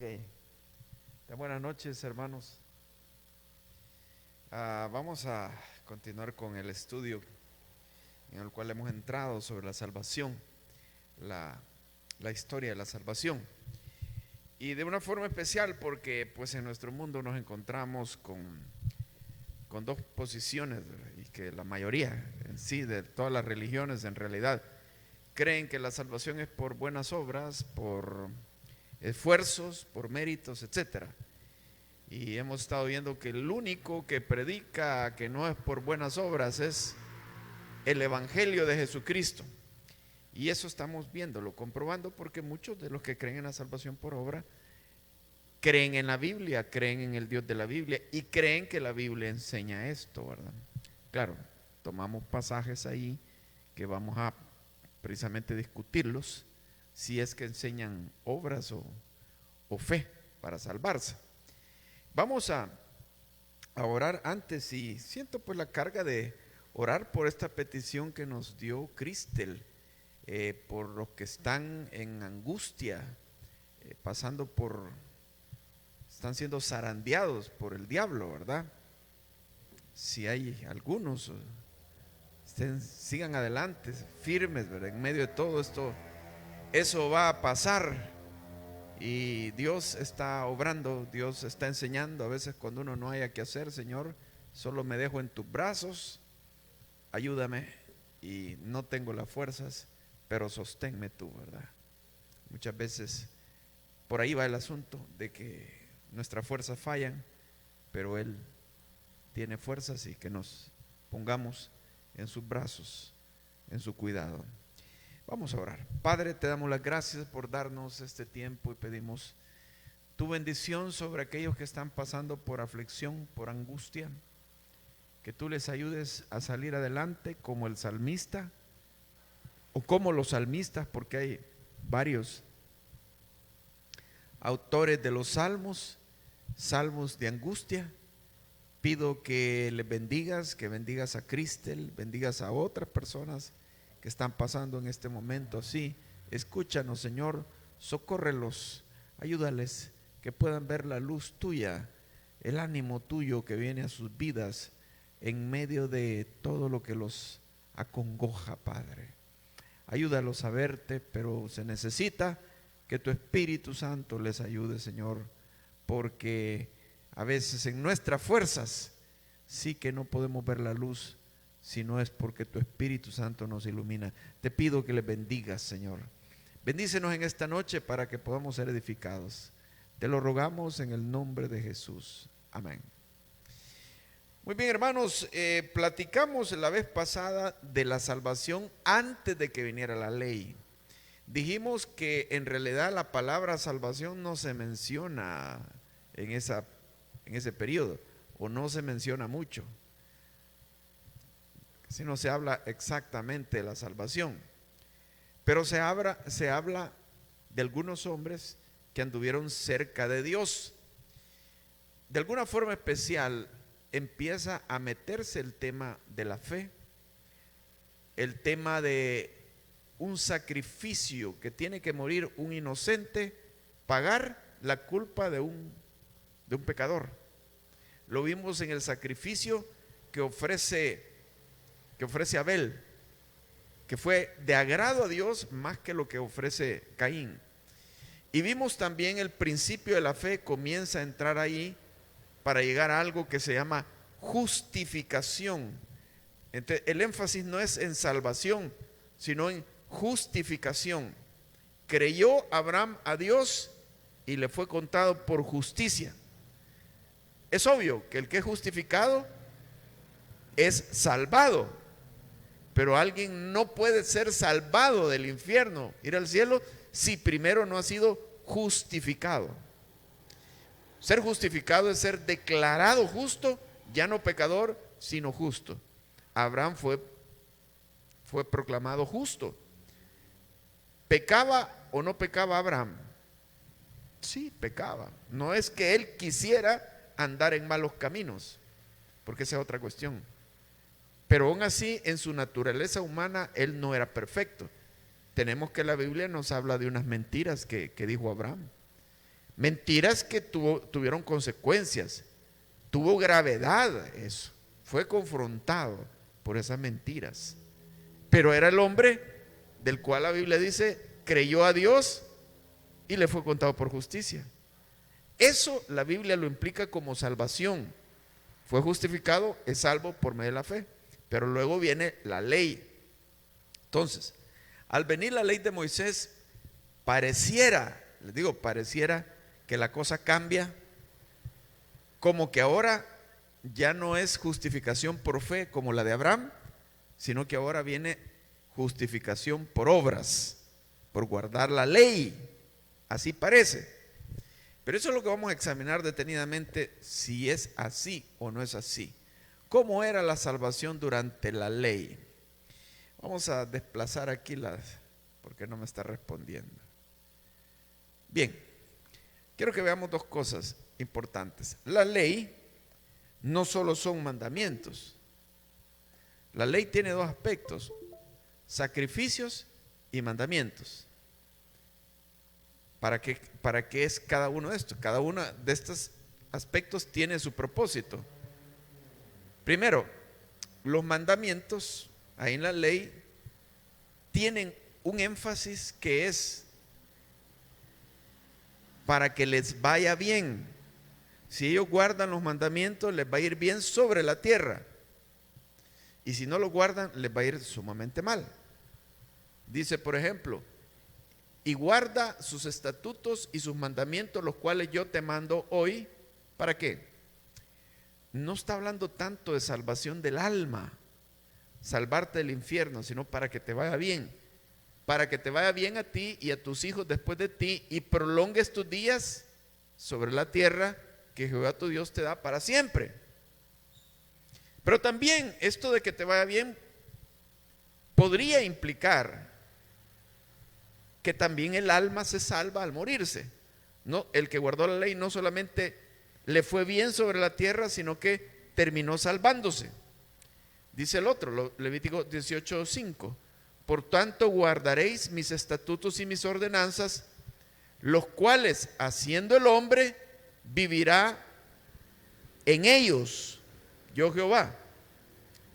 Ok. Buenas noches, hermanos. Vamos a continuar con el estudio en el cual hemos entrado sobre la salvación, la, la historia de la salvación. Y de una forma especial porque pues en nuestro mundo nos encontramos con dos posiciones, ¿verdad? Y que la mayoría en sí de todas las religiones en realidad creen que la salvación es por buenas obras, por esfuerzos, por méritos, etcétera. Y hemos estado viendo que el único que predica que no es por buenas obras es el Evangelio de Jesucristo. Y eso estamos viéndolo, comprobando, porque muchos de los que creen en la salvación por obra creen en la Biblia, creen en el Dios de la Biblia y creen que la Biblia enseña esto, ¿verdad? Claro, tomamos pasajes ahí que vamos a precisamente discutirlos, si es que enseñan obras o fe para salvarse. Vamos a orar antes y siento pues la carga de orar por esta petición que nos dio Cristel, por los que están en angustia, pasando están siendo zarandeados por el diablo, ¿verdad? Si hay algunos, sigan adelante, firmes, ¿verdad? En medio de todo esto, eso va a pasar. Y Dios está obrando, Dios está enseñando. A veces cuando uno no haya que hacer, Señor, solo me dejo en tus brazos, ayúdame, y no tengo las fuerzas, pero sosténme tú, ¿verdad? Muchas veces por ahí va el asunto de que nuestras fuerzas fallan, pero Él tiene fuerzas y que nos pongamos en sus brazos, en su cuidado. Vamos a orar. Padre, te damos las gracias por darnos este tiempo y pedimos tu bendición sobre aquellos que están pasando por aflicción, por angustia, que tú les ayudes a salir adelante como el salmista o como los salmistas, porque hay varios autores de los salmos, salmos de angustia. Pido que les bendigas, que bendigas a Cristel, bendigas a otras personas que están pasando en este momento así. Escúchanos, Señor, socórrelos, ayúdales que puedan ver la luz tuya, el ánimo tuyo que viene a sus vidas en medio de todo lo que los acongoja, Padre. Ayúdalos a verte, pero se necesita que tu Espíritu Santo les ayude, Señor, porque a veces en nuestras fuerzas sí que no podemos ver la luz, si no es porque tu Espíritu Santo nos ilumina. Te pido que les bendigas, Señor. Bendícenos en esta noche para que podamos ser edificados. Te lo rogamos en el nombre de Jesús. Amén. Muy bien, hermanos, platicamos la vez pasada de la salvación antes de que viniera la ley. Dijimos que en realidad la palabra salvación no se menciona en ese periodo, o no se menciona mucho, si no se habla exactamente de la salvación, pero se habla de algunos hombres que anduvieron cerca de Dios. De alguna forma especial empieza a meterse el tema de la fe, el tema de un sacrificio que tiene que morir un inocente, pagar la culpa de un pecador. Lo vimos en el sacrificio que ofrece Abel, que fue de agrado a Dios más que lo que ofrece Caín. Y vimos también el principio de la fe comienza a entrar ahí para llegar a algo que se llama justificación. Entonces, el énfasis no es en salvación, sino en justificación. Creyó Abraham a Dios y le fue contado por justicia. Es obvio que el que es justificado es salvado, pero alguien no puede ser salvado del infierno, ir al cielo, si primero no ha sido justificado. Ser justificado es ser declarado justo, ya no pecador, sino justo. Abraham fue proclamado justo. ¿Pecaba o no pecaba Abraham? Sí, pecaba. No es que él quisiera andar en malos caminos, porque esa es otra cuestión. Pero aún así, en su naturaleza humana, él no era perfecto. Tenemos que la Biblia nos habla de unas mentiras que dijo Abraham. Mentiras que tuvieron consecuencias, tuvo gravedad eso, fue confrontado por esas mentiras. Pero era el hombre del cual la Biblia dice, creyó a Dios y le fue contado por justicia. Eso la Biblia lo implica como salvación. Fue justificado, es salvo por medio de la fe. Pero luego viene la ley. Entonces, al venir la ley de Moisés, pareciera, les digo, pareciera que la cosa cambia, como que ahora ya no es justificación por fe como la de Abraham, sino que ahora viene justificación por obras, por guardar la ley. Así parece. Pero eso es lo que vamos a examinar detenidamente, si es así o no es así. ¿Cómo era la salvación durante la ley? Vamos a desplazar aquí porque no me está respondiendo. Bien, quiero que veamos dos cosas importantes. La ley no solo son mandamientos. La ley tiene dos aspectos: sacrificios y mandamientos. ¿Para qué es cada uno de estos? Cada uno de estos aspectos tiene su propósito. Primero, los mandamientos, ahí en la ley, tienen un énfasis que es para que les vaya bien. Si ellos guardan los mandamientos, les va a ir bien sobre la tierra. Y si no lo guardan, les va a ir sumamente mal. Dice, por ejemplo, y guarda sus estatutos y sus mandamientos, los cuales yo te mando hoy. ¿Para qué? No está hablando tanto de salvación del alma, salvarte del infierno, sino para que te vaya bien. Para que te vaya bien a ti y a tus hijos después de ti, y prolongues tus días sobre la tierra que Jehová tu Dios te da para siempre. Pero también esto de que te vaya bien podría implicar que también el alma se salva al morirse. No, el que guardó la ley no solamente le fue bien sobre la tierra, sino que terminó salvándose. Dice el otro, Levítico 18:5: por tanto guardaréis mis estatutos y mis ordenanzas, los cuales haciendo el hombre vivirá en ellos, yo Jehová.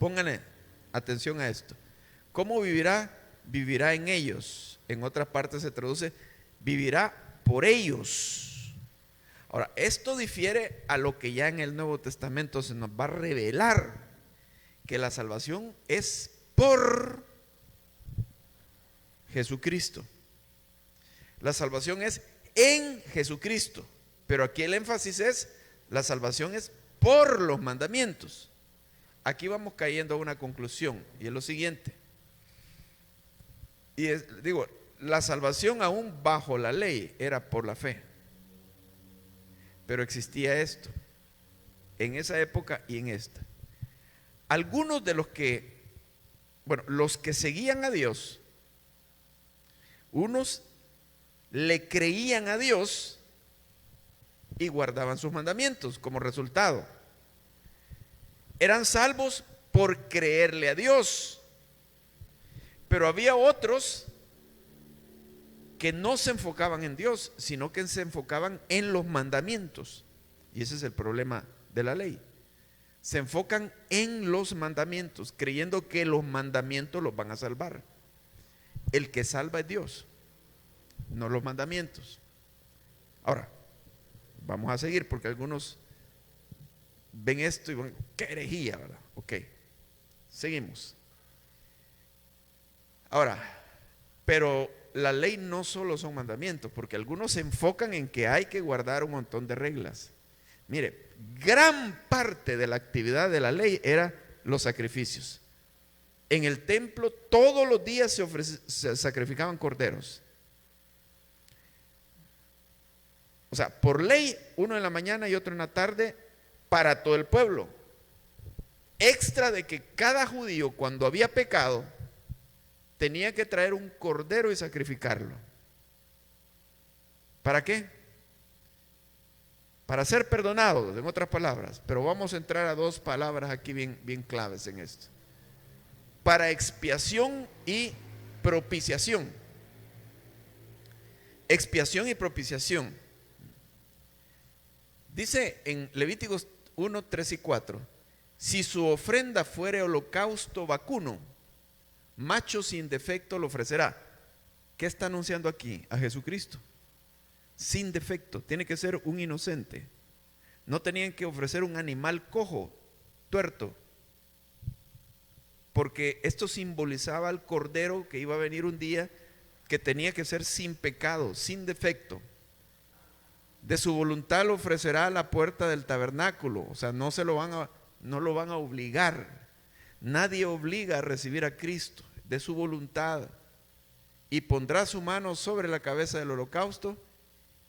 Pónganle atención a esto. ¿Cómo vivirá? Vivirá en ellos. En otra parte se traduce, vivirá por ellos. Ahora, esto difiere a lo que ya en el Nuevo Testamento se nos va a revelar, que la salvación es por Jesucristo. La salvación es en Jesucristo, pero aquí el énfasis es, la salvación es por los mandamientos. Aquí vamos cayendo a una conclusión, y es lo siguiente. Y digo, la salvación aún bajo la ley era por la fe. Pero existía esto, en esa época y en esta. Algunos de los que seguían a Dios, unos le creían a Dios y guardaban sus mandamientos como resultado. Eran salvos por creerle a Dios. Pero había otros que no se enfocaban en Dios, sino que se enfocaban en los mandamientos. Y ese es el problema de la ley. Se enfocan en los mandamientos, creyendo que los mandamientos los van a salvar. El que salva es Dios, no los mandamientos. Ahora, vamos a seguir porque algunos ven esto y van, qué herejía, ¿verdad? Ok, seguimos. Ahora, pero la ley no solo son mandamientos, porque algunos se enfocan en que hay que guardar un montón de reglas. Mire, gran parte de la actividad de la ley era los sacrificios. En el templo todos los días se sacrificaban corderos. O sea, por ley, uno en la mañana y otro en la tarde para todo el pueblo. Extra de que cada judío, cuando había pecado, tenía que traer un cordero y sacrificarlo. ¿Para qué? Para ser perdonado, en otras palabras. Pero vamos a entrar a dos palabras aquí bien claves en esto. Para expiación y propiciación. Expiación y propiciación. Dice en Levíticos 1, 3 y 4, si su ofrenda fuere holocausto vacuno, macho sin defecto lo ofrecerá. ¿Qué está anunciando aquí? A Jesucristo. Sin defecto, tiene que ser un inocente. No tenían que ofrecer un animal cojo, tuerto, porque esto simbolizaba al Cordero que iba a venir un día, que tenía que ser sin pecado, sin defecto. De su voluntad lo ofrecerá a la puerta del tabernáculo, o sea, no lo van a obligar. Nadie obliga a recibir a Cristo, de su voluntad. Y pondrá su mano sobre la cabeza del holocausto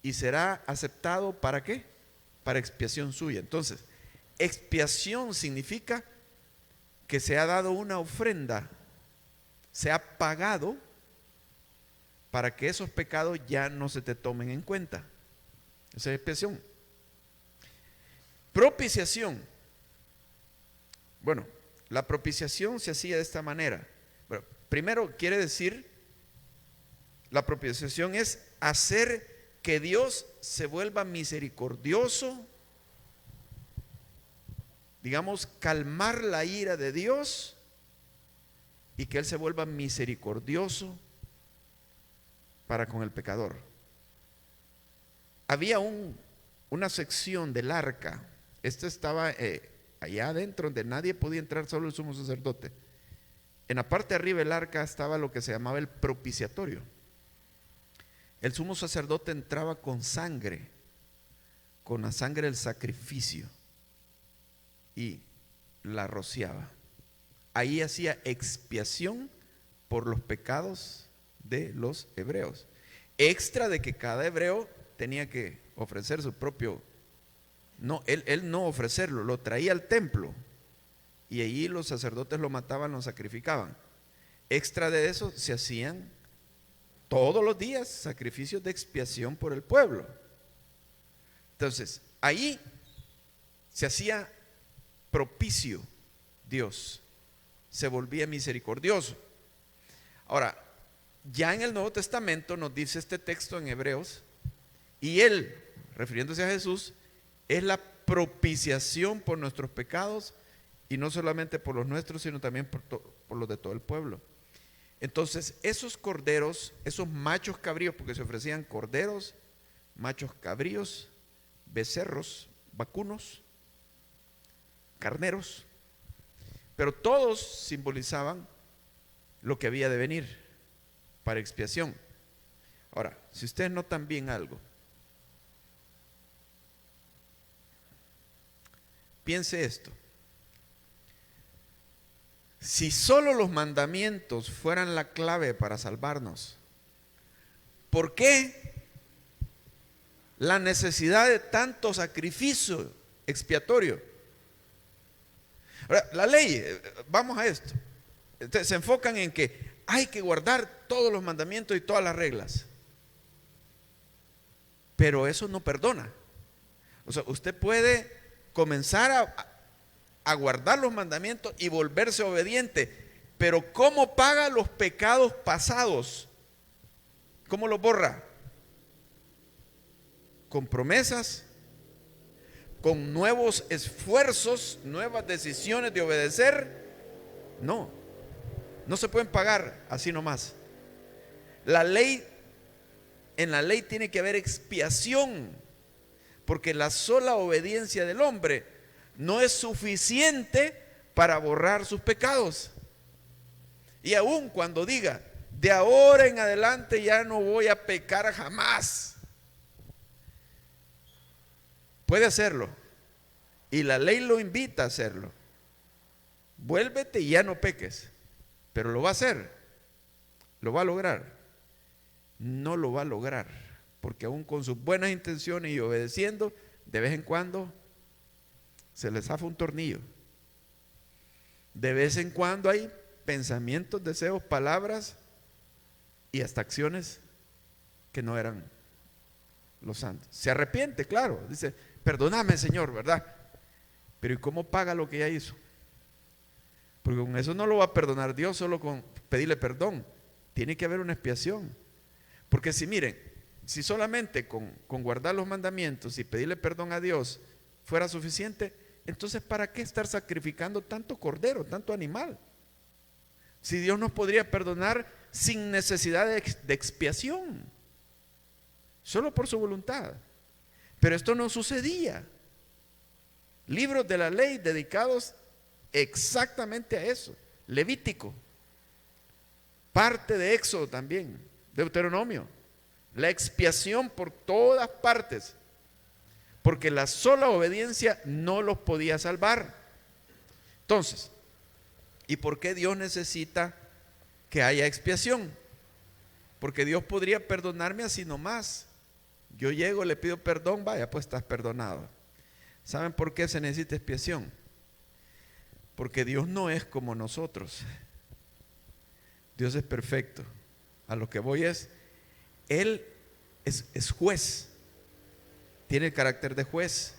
y será aceptado, ¿para qué? Para expiación suya. Entonces, expiación significa que se ha dado una ofrenda, se ha pagado para que esos pecados ya no se te tomen en cuenta. Esa es expiación. Propiciación. Bueno, la propiciación se hacía de esta manera. Bueno, primero quiere decir, la propiciación es hacer que Dios se vuelva misericordioso, digamos, calmar la ira de Dios y que Él se vuelva misericordioso para con el pecador. Había una sección del arca, esto estaba allá adentro donde nadie podía entrar, solo el sumo sacerdote. En la parte de arriba del arca estaba lo que se llamaba el propiciatorio. El sumo sacerdote entraba con sangre, con la sangre del sacrificio, y la rociaba. Ahí hacía expiación por los pecados de los hebreos. Extra de que cada hebreo tenía que ofrecer su propio, no, él no ofrecerlo, lo traía al templo y allí los sacerdotes lo mataban, lo sacrificaban. Extra de eso se hacían todos los días sacrificios de expiación por el pueblo. Entonces, ahí se hacía propicio Dios, se volvía misericordioso. Ahora, ya en el Nuevo Testamento nos dice este texto en Hebreos, y Él, refiriéndose a Jesús, es la propiciación por nuestros pecados, y no solamente por los nuestros, sino también por los de todo el pueblo. Entonces, esos corderos, esos machos cabríos, porque se ofrecían corderos, machos cabríos, becerros, vacunos, carneros, pero todos simbolizaban lo que había de venir para expiación. Ahora, si ustedes notan bien algo, piense esto. Si solo los mandamientos fueran la clave para salvarnos, ¿por qué la necesidad de tanto sacrificio expiatorio? Ahora, la ley, vamos a esto. Entonces, se enfocan en que hay que guardar todos los mandamientos y todas las reglas. Pero eso no perdona. O sea, usted puede comenzar a guardar los mandamientos y volverse obediente, pero ¿cómo paga los pecados pasados? ¿Cómo los borra? ¿Con promesas? ¿Con nuevos esfuerzos, nuevas decisiones de obedecer? No, no se pueden pagar así nomás. En la ley tiene que haber expiación, porque la sola obediencia del hombre no es suficiente para borrar sus pecados. Y aun cuando diga, de ahora en adelante ya no voy a pecar jamás, puede hacerlo, y la ley lo invita a hacerlo. Vuélvete y ya no peques, pero lo va a hacer, lo va a lograr. No lo va a lograr, porque aún con sus buenas intenciones y obedeciendo, de vez en cuando se les zafa un tornillo. De vez en cuando hay pensamientos, deseos, palabras y hasta acciones que no eran los santos. Se arrepiente, claro, dice, perdóname, Señor, ¿verdad? Pero ¿y cómo paga lo que ya hizo? Porque con eso no lo va a perdonar Dios solo con pedirle perdón. Tiene que haber una expiación. Porque si miren, Si solamente con guardar los mandamientos y pedirle perdón a Dios fuera suficiente, entonces ¿para qué estar sacrificando tanto cordero, tanto animal? Si Dios nos podría perdonar sin necesidad de expiación, solo por su voluntad. Pero esto no sucedía. Libros de la ley dedicados exactamente a eso. Levítico, parte de Éxodo también, Deuteronomio. La expiación por todas partes, porque la sola obediencia no los podía salvar. Entonces, ¿y por qué Dios necesita que haya expiación? Porque Dios podría perdonarme así nomás. Yo llego, le pido perdón, vaya, pues estás perdonado. ¿Saben por qué se necesita expiación? Porque Dios no es como nosotros. Dios es perfecto. A lo que voy es, Él es juez, tiene el carácter de juez.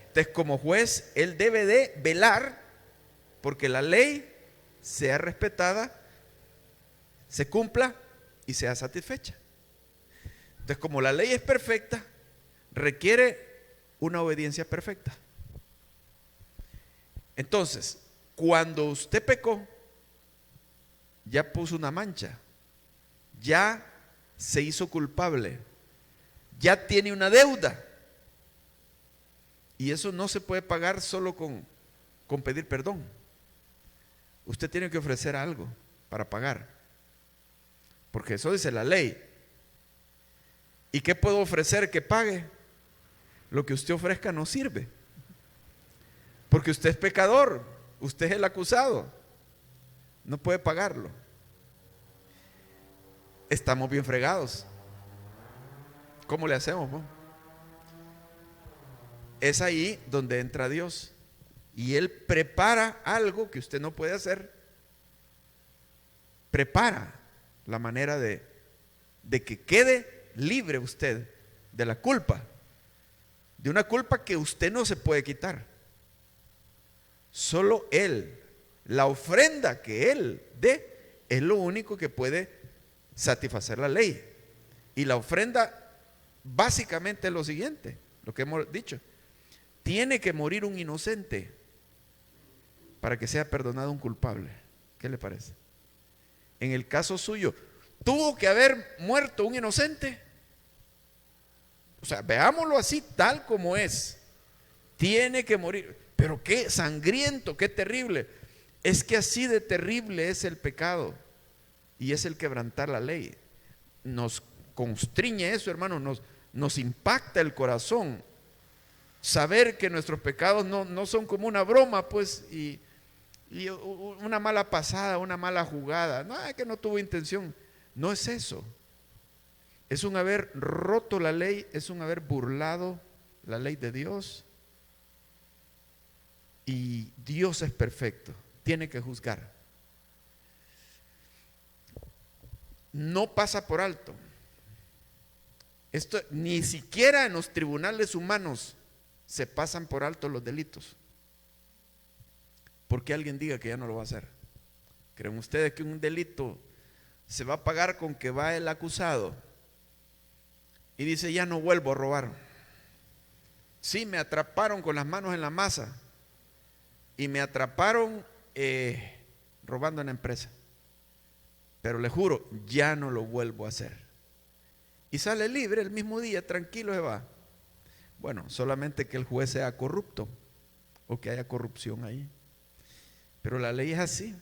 Entonces, como juez, Él debe de velar porque la ley sea respetada, se cumpla y sea satisfecha. Entonces, como la ley es perfecta, requiere una obediencia perfecta. Entonces, cuando usted pecó, ya puso una mancha, ya se hizo culpable, ya tiene una deuda. Y eso no se puede pagar solo con pedir perdón. Usted tiene que ofrecer algo para pagar, porque eso dice la ley. ¿Y qué puedo ofrecer que pague? Lo que usted ofrezca no sirve, porque usted es pecador, usted es el acusado, no puede pagarlo. Estamos bien fregados. ¿Cómo le hacemos, vos? Es ahí donde entra Dios y Él prepara algo que usted no puede hacer. Prepara la manera de que quede libre usted de la culpa, de una culpa que usted no se puede quitar. Solo Él, la ofrenda que Él dé, es lo único que puede satisfacer la ley. Y la ofrenda básicamente es lo siguiente, lo que hemos dicho: tiene que morir un inocente para que sea perdonado un culpable. ¿Qué le parece? En el caso suyo, ¿tuvo que haber muerto un inocente? O sea, veámoslo así, tal como es. Tiene que morir. Pero qué sangriento, qué terrible. Es que así de terrible es el pecado y es el quebrantar la ley. Nos constriñe eso, hermano, nos impacta el corazón saber que nuestros pecados no son como una broma, pues, y una mala pasada, una mala jugada. No, es que no tuvo intención. No es eso. Es un haber roto la ley, es un haber burlado la ley de Dios. Y Dios es perfecto, tiene que juzgar. No pasa por alto. Esto ni siquiera en los tribunales humanos se pasan por alto los delitos. Porque alguien diga que ya no lo va a hacer. ¿Creen ustedes que un delito se va a pagar con que va el acusado y dice: ya no vuelvo a robar? Sí, me atraparon con las manos en la masa y me atraparon robando en la empresa, pero le juro, ya no lo vuelvo a hacer. Y sale libre el mismo día, tranquilo se va. Bueno, solamente que el juez sea corrupto o que haya corrupción ahí. Pero la ley es así.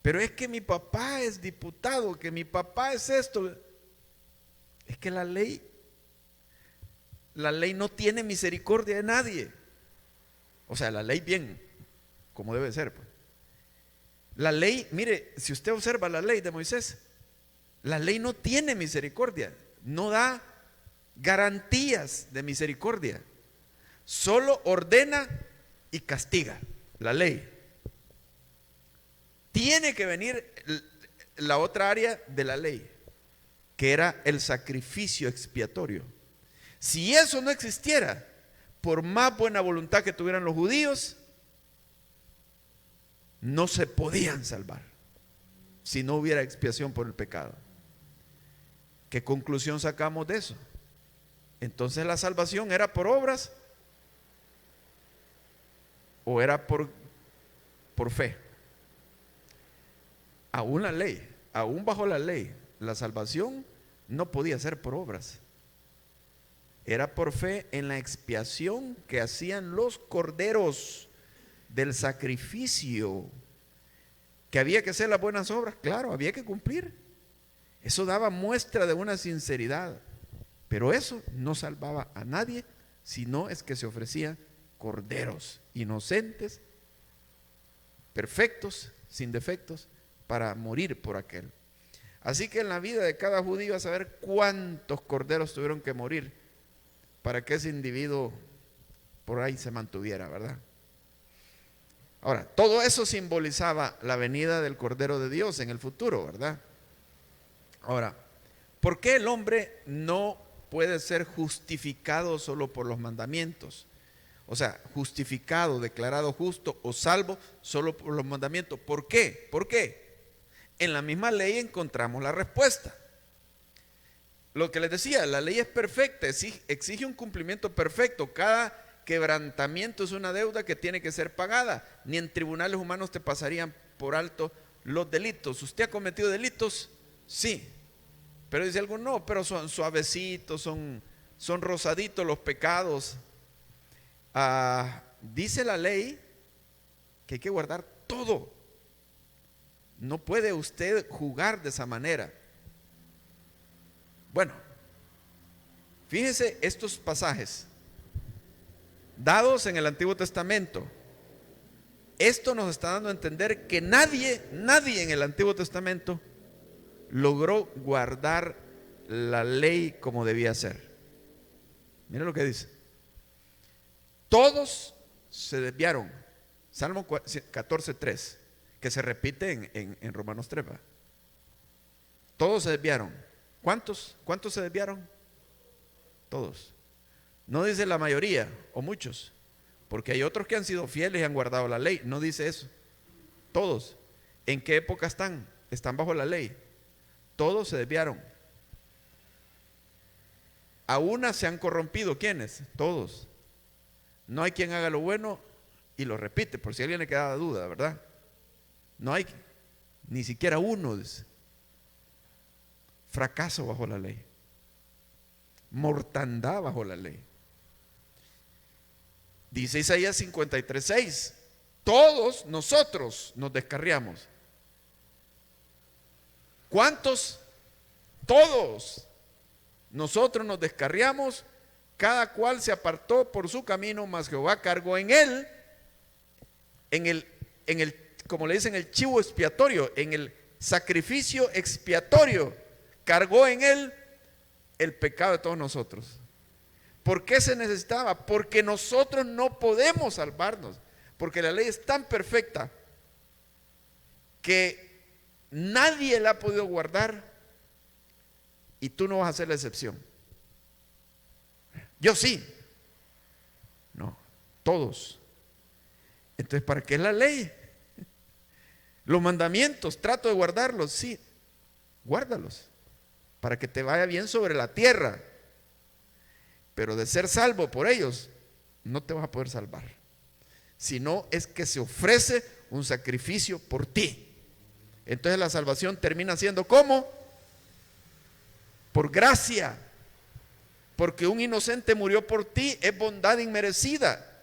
Pero es que mi papá es diputado, que mi papá es esto. Es que la ley no tiene misericordia de nadie. O sea, la ley bien, como debe ser, pues. La ley, mire, si usted observa la ley de Moisés, la ley no tiene misericordia, no da garantías de misericordia, solo ordena y castiga. La ley. Tiene que venir la otra área de la ley, que era el sacrificio expiatorio. Si eso no existiera, por más buena voluntad que tuvieran los judíos, no se podían salvar si no hubiera expiación por el pecado. ¿Qué conclusión sacamos de eso? Entonces, ¿la salvación era por obras o era por fe? Aún la ley, aún bajo la ley, la salvación no podía ser por obras. Era por fe en la expiación que hacían los corderos del sacrificio. Que había que hacer las buenas obras, claro, había que cumplir. Eso daba muestra de una sinceridad. Pero eso no salvaba a nadie, sino es que se ofrecían corderos inocentes, perfectos, sin defectos, para morir por aquel. Así que en la vida de cada judío, a saber cuántos corderos tuvieron que morir para que ese individuo por ahí se mantuviera, ¿verdad? Ahora, todo eso simbolizaba la venida del Cordero de Dios en el futuro, ¿verdad? Ahora, ¿por qué el hombre no puede ser justificado solo por los mandamientos? O sea, justificado, declarado justo o salvo solo por los mandamientos. ¿Por qué? ¿Por qué? En la misma ley encontramos la respuesta. Lo que les decía, la ley es perfecta, exige un cumplimiento perfecto. Cada quebrantamiento es una deuda que tiene que ser pagada. Ni en tribunales humanos te pasarían por alto los delitos. ¿Usted ha cometido delitos? Sí. Pero dice algo, no, pero son suavecitos, son rosaditos los pecados. Dice la ley que hay que guardar todo. No puede usted jugar de esa manera. Bueno, fíjese estos pasajes dados en el Antiguo Testamento. Esto nos está dando a entender que nadie en el Antiguo Testamento logró guardar la ley como debía ser. Mira lo que dice. Todos se desviaron. Salmo 14:3, que se repite en Romanos 3. Todos se desviaron. ¿Cuántos se desviaron? Todos. No dice la mayoría o muchos, porque hay otros que han sido fieles y han guardado la ley. No dice eso. Todos. ¿En qué época están? Están bajo la ley. Todos se desviaron. A una se han corrompido. ¿Quiénes? Todos. No hay quien haga lo bueno y lo repite, por si a alguien le quedaba duda, ¿verdad? No hay ni siquiera uno. Dice. Fracaso bajo la ley. Mortandad bajo la ley. Dice Isaías 53:6, todos nosotros nos descarriamos. ¿Cuántos? Todos nosotros nos descarriamos, cada cual se apartó por su camino, mas Jehová cargó en él, como le dicen, el chivo expiatorio, en el sacrificio expiatorio, cargó en él el pecado de todos nosotros. ¿Por qué se necesitaba? Porque nosotros no podemos salvarnos, porque la ley es tan perfecta que nadie la ha podido guardar y tú no vas a ser la excepción. Yo sí. No, todos. Entonces, ¿para qué es la ley? Los mandamientos, trato de guardarlos, sí, guárdalos, para que te vaya bien sobre la tierra. Pero de ser salvo por ellos, no te vas a poder salvar. Sino es que se ofrece un sacrificio por ti. Entonces la salvación termina siendo ¿cómo? Por gracia. Porque un inocente murió por ti, es bondad inmerecida.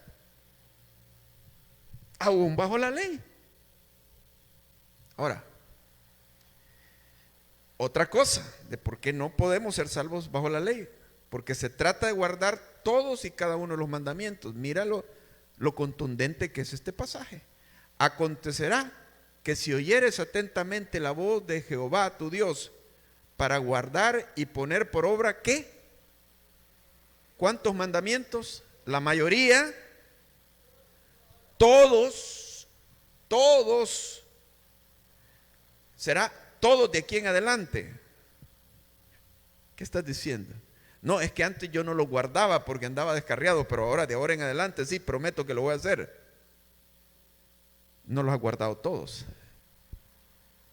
Aún bajo la ley. Ahora, otra cosa de por qué no podemos ser salvos bajo la ley. Porque se trata de guardar todos y cada uno de los mandamientos. Mira lo contundente que es este pasaje. Acontecerá que si oyeres atentamente la voz de Jehová tu Dios para guardar y poner por obra ¿qué? ¿Cuántos mandamientos? La mayoría. Todos. Será todos de aquí en adelante. ¿Qué estás diciendo? No, es que antes yo no lo guardaba porque andaba descarriado, pero ahora de ahora en adelante sí, prometo que lo voy a hacer. No los has guardado todos.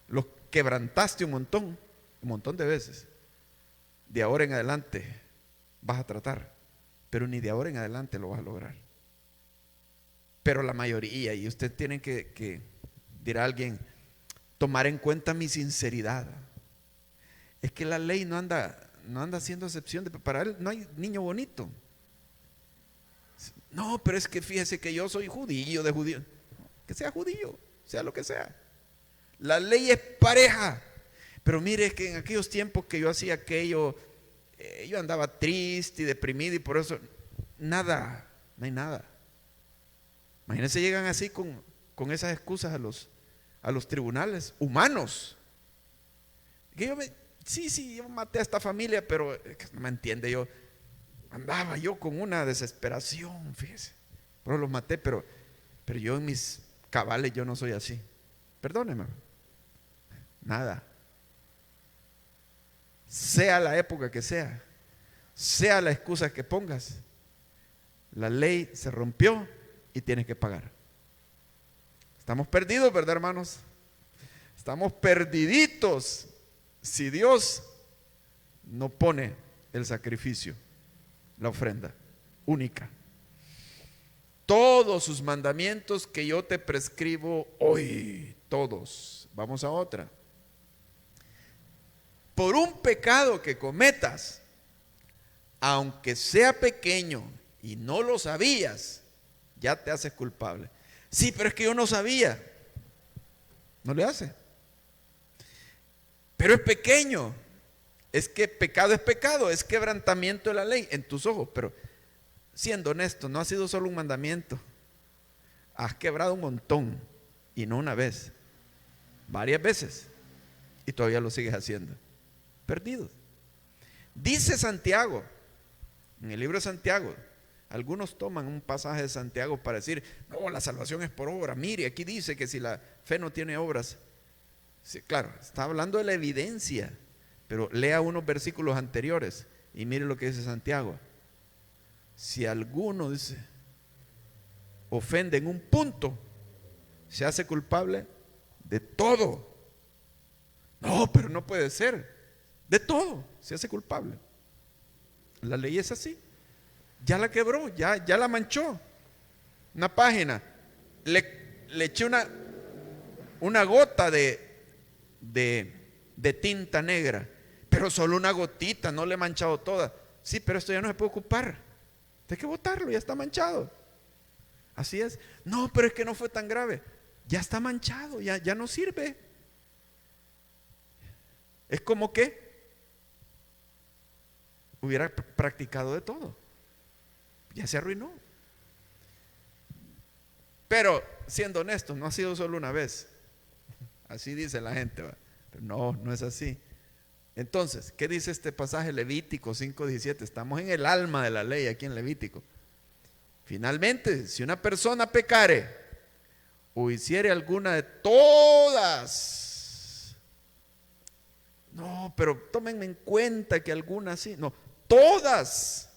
Los quebrantaste un montón de veces. de ahora en adelante vas a tratar, pero ni de ahora en adelante lo vas a lograr. Pero la mayoría, y usted tiene que dirá alguien, tomar en cuenta mi sinceridad. Es que la ley no anda haciendo excepción, para él no hay niño bonito. No, pero es que fíjese que yo soy judío, de judío. Que sea judío, sea lo que sea. La ley es pareja. Pero mire, es que en aquellos tiempos que yo hacía aquello, yo andaba triste y deprimido y por eso nada, no hay nada. Imagínense, llegan así con esas excusas a los tribunales humanos. Que sí, yo maté a esta familia, pero no me entiende, yo andaba con una desesperación, fíjese. Pero los maté, pero yo en mis cabales yo no soy así. Perdóneme. Nada. Sea la época que sea la excusa que pongas, la ley se rompió y tienes que pagar. Estamos perdidos, ¿verdad, hermanos? Estamos perdiditos si Dios no pone el sacrificio, la ofrenda única. Todos sus mandamientos que yo te prescribo hoy, todos. Vamos a otra. Por un pecado que cometas, aunque sea pequeño y no lo sabías, ya te haces culpable. Sí, pero es que yo no sabía. No le hace. Pero es pequeño. Es que pecado es pecado, es quebrantamiento de la ley en tus ojos. Pero siendo honesto, no ha sido solo un mandamiento. Has quebrado un montón, y no una vez, varias veces, y todavía lo sigues haciendo. Perdidos. Dice Santiago, en el libro de Santiago, algunos toman un pasaje de Santiago para decir, no, la salvación es por obra. Mire, aquí dice que si la fe no tiene obras. Sí, claro, está hablando de la evidencia, pero lea unos versículos anteriores y mire lo que dice Santiago. Si alguno, dice, ofende en un punto, se hace culpable de todo. No, pero no puede ser. De todo se hace culpable. La ley es así. Ya la quebró, ya la manchó. Una página, le eché una gota de tinta negra, pero solo una gotita, no le he manchado toda. Sí, pero esto ya no se puede ocupar. Hay que botarlo, ya está manchado. Así es. No, pero es que no fue tan grave. Ya está manchado, ya no sirve. Es como que hubiera practicado de todo. Ya se arruinó. Pero siendo honestos, no ha sido solo una vez. Así dice la gente, ¿va? Pero no es así. Entonces, ¿qué dice este pasaje? Levítico 5:17. Estamos en el alma de la ley aquí en Levítico. Finalmente, si una persona pecare o hiciere alguna de todas, no, pero tómenme en cuenta que algunas sí, no, todas,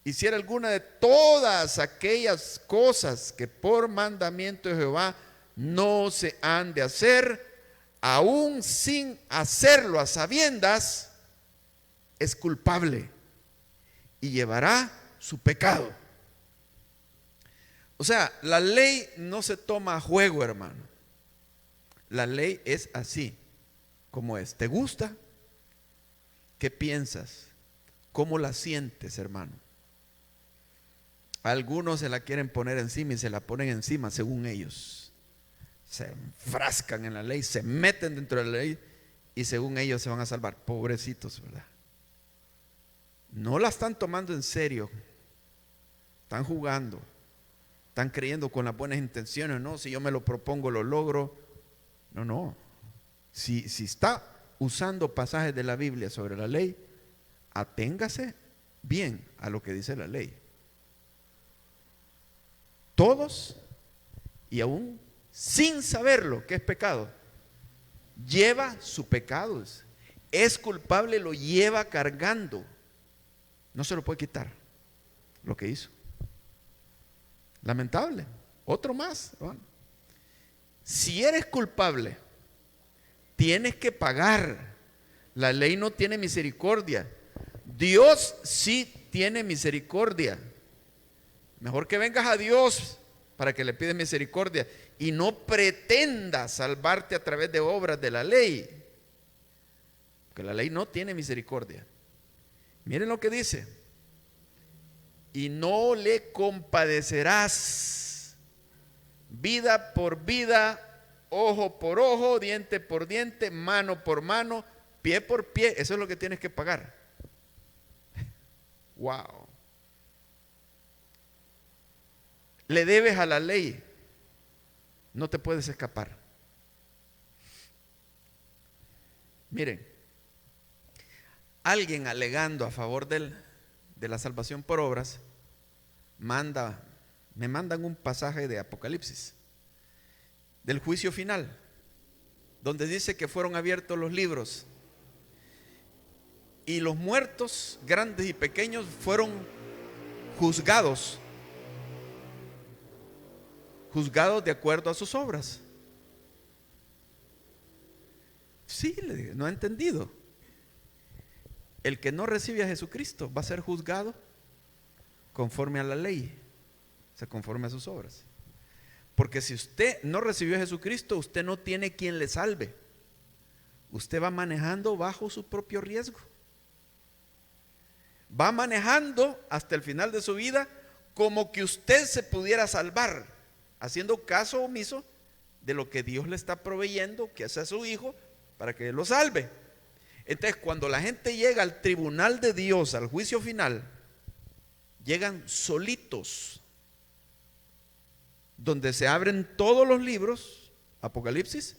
hiciera alguna de todas aquellas cosas que por mandamiento de Jehová no se han de hacer, aún sin hacerlo a sabiendas, es culpable y llevará su pecado. O sea, la ley no se toma a juego, hermano. La ley es así como es. ¿Te gusta? ¿Qué piensas? ¿Cómo la sientes, hermano? Algunos se la quieren poner encima y se la ponen encima según ellos. Se enfrascan en la ley, se meten dentro de la ley y según ellos se van a salvar. Pobrecitos, ¿verdad? No la están tomando en serio. Están jugando. Están creyendo con las buenas intenciones. No, si yo me lo propongo, lo logro. No. Si está usando pasajes de la Biblia sobre la ley, aténgase bien a lo que dice la ley. Todos, y aún sin saberlo que es pecado, lleva su pecado. Es culpable, lo lleva cargando. No se lo puede quitar lo que hizo. Lamentable. Otro más. Bueno, si eres culpable, tienes que pagar La ley no tiene misericordia. Dios sí tiene misericordia. Mejor que vengas a Dios para que le pides misericordia y no pretendas salvarte a través de obras de la ley, porque la ley no tiene misericordia. Miren lo que dice: y no le compadecerás, vida por vida, ojo por ojo, diente por diente, mano por mano, pie por pie. Eso es lo que tienes que pagar. Wow. Le debes a la ley, no te puedes escapar. Miren, alguien alegando a favor de la salvación por obras, me mandan un pasaje de Apocalipsis, del juicio final, donde dice que fueron abiertos los libros y los muertos, grandes y pequeños, fueron juzgados de acuerdo a sus obras. Sí, le digo, no ha entendido. El que no recibe a Jesucristo va a ser juzgado conforme a la ley, o sea, conforme a sus obras. Porque si usted no recibió a Jesucristo, usted no tiene quien le salve. Usted va manejando bajo su propio riesgo. Va manejando hasta el final de su vida como que usted se pudiera salvar, haciendo caso omiso de lo que Dios le está proveyendo, que es a su Hijo, para que Él lo salve. Entonces, cuando la gente llega al tribunal de Dios, al juicio final, llegan solitos, donde se abren todos los libros, Apocalipsis,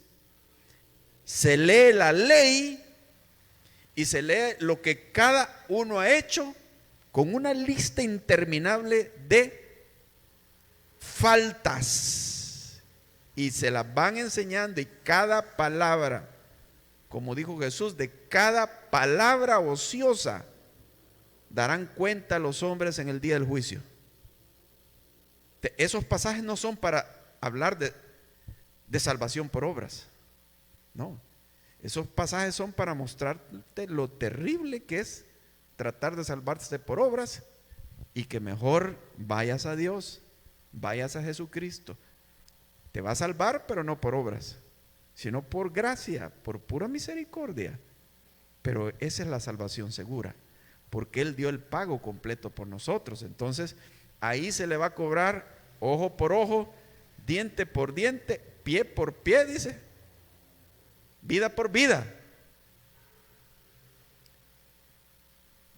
se lee la ley y se lee lo que cada uno ha hecho, con una lista interminable de faltas, y se las van enseñando, y cada palabra, como dijo Jesús, de cada palabra ociosa darán cuenta los hombres en el día del juicio. Esos pasajes no son para hablar de salvación por obras, no. Esos pasajes son para mostrarte lo terrible que es tratar de salvarse por obras, y que mejor vayas a Dios, vayas a Jesucristo. Te va a salvar, pero no por obras, sino por gracia, por pura misericordia. Pero esa es la salvación segura, porque Él dio el pago completo por nosotros. Entonces ahí se le va a cobrar ojo por ojo, diente por diente, pie por pie, dice, vida por vida.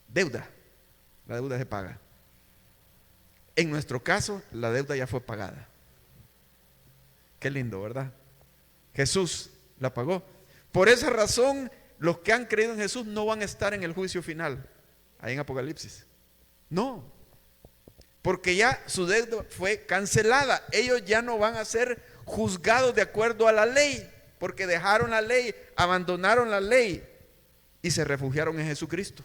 Deuda, la deuda se paga. En nuestro caso, la deuda ya fue pagada. Qué lindo, ¿verdad? Jesús la pagó. Por esa razón, los que han creído en Jesús no van a estar en el juicio final, ahí en Apocalipsis. No, porque ya su deuda fue cancelada. Ellos ya no van a ser juzgados de acuerdo a la ley, porque dejaron la ley, abandonaron la ley y se refugiaron en Jesucristo.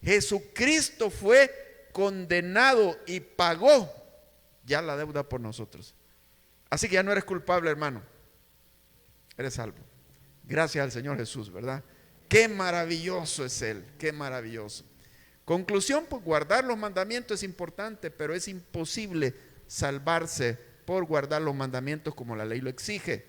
Jesucristo fue condenado y pagó ya la deuda por nosotros. Así que ya no eres culpable, hermano. Eres salvo. Gracias al Señor Jesús, ¿verdad? Qué maravilloso es Él, qué maravilloso. Conclusión, pues guardar los mandamientos es importante, pero es imposible salvarse por guardar los mandamientos como la ley lo exige.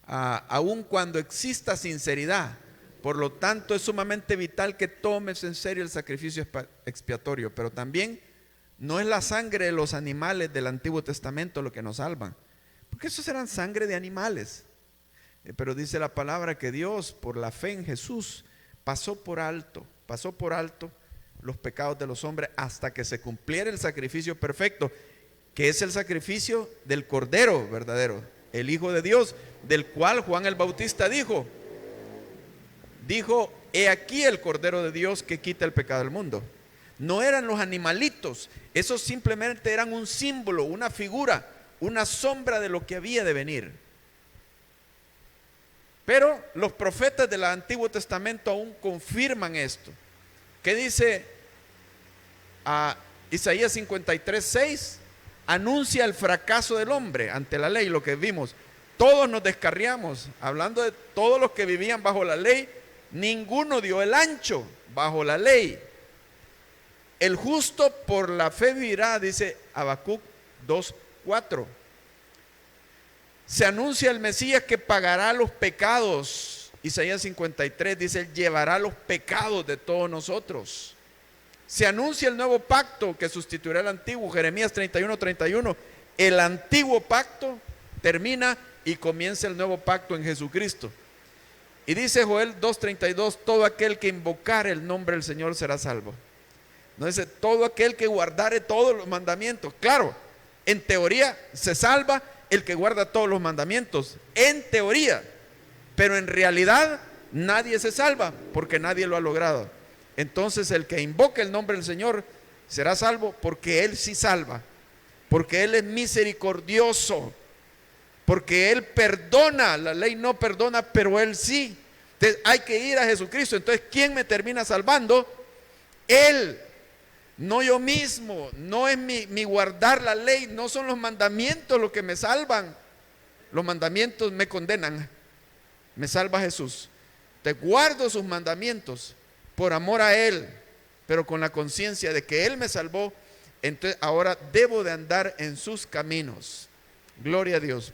Aun cuando exista sinceridad. Por lo tanto, es sumamente vital que tomes en serio el sacrificio expiatorio, pero también no es la sangre de los animales del Antiguo Testamento lo que nos salvan, porque esos eran sangre de animales. Pero dice la palabra que Dios, por la fe en Jesús, pasó por alto los pecados de los hombres hasta que se cumpliera el sacrificio perfecto, que es el sacrificio del Cordero verdadero, el Hijo de Dios, del cual Juan el Bautista dijo, he aquí el Cordero de Dios que quita el pecado del mundo. No eran los animalitos, esos simplemente eran un símbolo, una figura, una sombra de lo que había de venir. Pero los profetas del Antiguo Testamento aún confirman esto. ¿Qué dice Isaías 53:6? Anuncia el fracaso del hombre ante la ley, lo que vimos. Todos nos descarriamos, hablando de todos los que vivían bajo la ley, ninguno dio el ancho bajo la ley. El justo por la fe vivirá, dice Habacuc 2:4. Se anuncia el Mesías que pagará los pecados. Isaías 53 dice, Él llevará los pecados de todos nosotros. Se anuncia el nuevo pacto que sustituirá el antiguo. Jeremías 31:31. El antiguo pacto termina y comienza el nuevo pacto en Jesucristo. Y dice Joel 2:32, todo aquel que invocare el nombre del Señor será salvo. No dice, todo aquel que guardare todos los mandamientos. Claro, en teoría se salva el que guarda todos los mandamientos, en teoría, pero en realidad nadie se salva porque nadie lo ha logrado. Entonces el que invoque el nombre del Señor será salvo porque Él sí salva, porque Él es misericordioso, porque Él perdona. La ley no perdona, pero Él sí. Entonces hay que ir a Jesucristo. Entonces, ¿quién me termina salvando? Él, no yo mismo. No es mi guardar la ley, no son los mandamientos los que me salvan. Los mandamientos me condenan, me salva Jesús. Te guardo sus mandamientos por amor a Él, pero con la conciencia de que Él me salvó. Entonces ahora debo de andar en sus caminos. Gloria a Dios.